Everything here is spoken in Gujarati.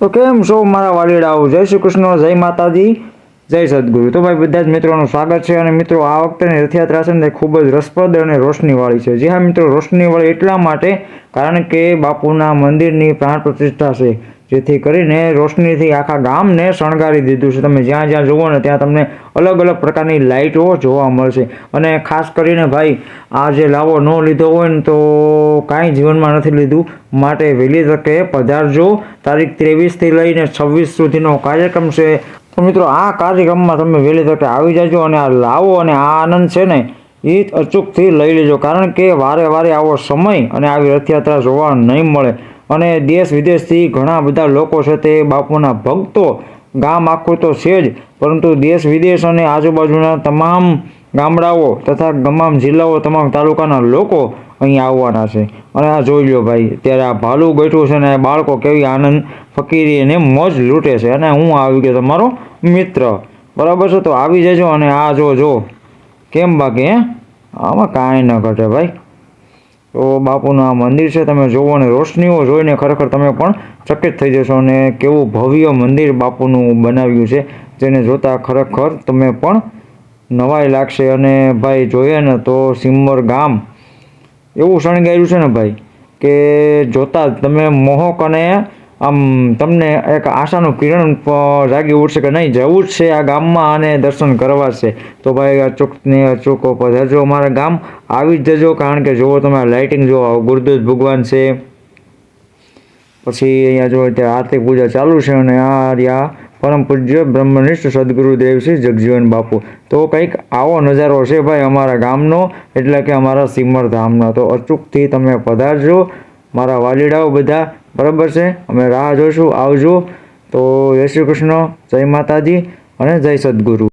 તો કેમ છો મારા વાલીડાઓ? જય શ્રી કૃષ્ણ, જય માતાજી, જય સદગુરુ। તો ભાઈ બધા જ મિત્રોનું સ્વાગત છે। અને મિત્રો, આ વખતેની રથયાત્રા છે ને ખૂબ જ રસપ્રદ અને રોશનીવાળી છે। જી હા મિત્રો, રોશનીવાળી એટલા માટે કારણ કે બાપુના મંદિરની પ્રાણ પ્રતિષ્ઠા છે, જેથી કરીને રોશનીથી આખા ગામને શણગારી દીધું છે। તમે જ્યાં જ્યાં જુઓ ને ત્યાં તમને અલગ અલગ પ્રકારની લાઇટો જોવા મળશે। અને ખાસ કરીને ભાઈ, આ જે લાવો ન લીધો હોય ને તો કાંઈ જીવનમાં નથી લીધું, માટે વહેલી તકે પધારજો। તારીખ 23થી લઈને 26 સુધીનો કાર્યક્રમ છે। તો મિત્રો, આ કાર્યક્રમમાં તમે વહેલી તકે આવી જાજો અને આ લાવો અને આ આનંદ છે ને એ અચૂકથી લઈ લેજો, કારણ કે વારે વારે આવો સમય અને આવી રથયાત્રા જોવા નહીં મળે। અને દેશ વિદેશથી ઘણા બધા લોકો છે તે બાપુના ભક્તો, ગામ આખું તો છે જ, પરંતુ દેશ વિદેશ અને આજુબાજુના તમામ ગામડાઓ તથા તમામ જિલ્લાઓ, તમામ તાલુકાના લોકો અહીં આવવાના છે। અને આ જોઈ લો ભાઈ, ત્યારે આ ભાલું બેઠું છે ને બાળકો કેવી આનંદ ફકીરી અને મોજ લૂંટે છે। અને હું આવી ગયો તમારો મિત્ર, બરાબર છે? તો આવી જજો અને આ જો કેમ બાકી આમાં કાંઈ ન ઘટે ભાઈ। તો બાપુનું આ મંદિર છે, તમે જોવો અને રોશનીઓ જોઈને ખરેખર તમે પણ ચકિત થઈ જશો। અને કેવું ભવ્ય મંદિર બાપુનું બનાવ્યું છે, જેને જોતાં ખરેખર તમે પણ નવાઈ લાગશે। અને ભાઈ જોઈએ ને તો સિમ્મર ગામ એવું શણગાર્યું છે ને ભાઈ કે જોતાં જ તમે મોહક અને આમ તમને એક આશાનું કિરણ જાગી ઉઠશે કે નહીં, જવું જ છે આ ગામમાં અને દર્શન કરવા છે। તો ભાઈ અચૂકને અચૂક પધારજો અમારા ગામ, આવી જ જજો। કારણ કે જુઓ તમે આ લાઇટિંગ જુઓ, ગુરુદેવ ભગવાન છે, પછી અહીંયા જો અત્યારે આરતી પૂજા ચાલુ છે, અને આ રહ્યા પરમ પૂજ્ય બ્રહ્મનિષ્ઠ સદગુરુદેવ શ્રી જગજીવન બાપુ। તો કંઈક આવો નજારો છે ભાઈ અમારા ગામનો, એટલે કે અમારા સિમર ધામનો। તો અચૂકથી તમે પધારજો મારા વાલીડાઓ બધા, બરાબર છે? અમે રાહ જોઈશું, આવજો। તો જય શ્રી કૃષ્ણ, જય માતાજી અને જય સદગુરુ।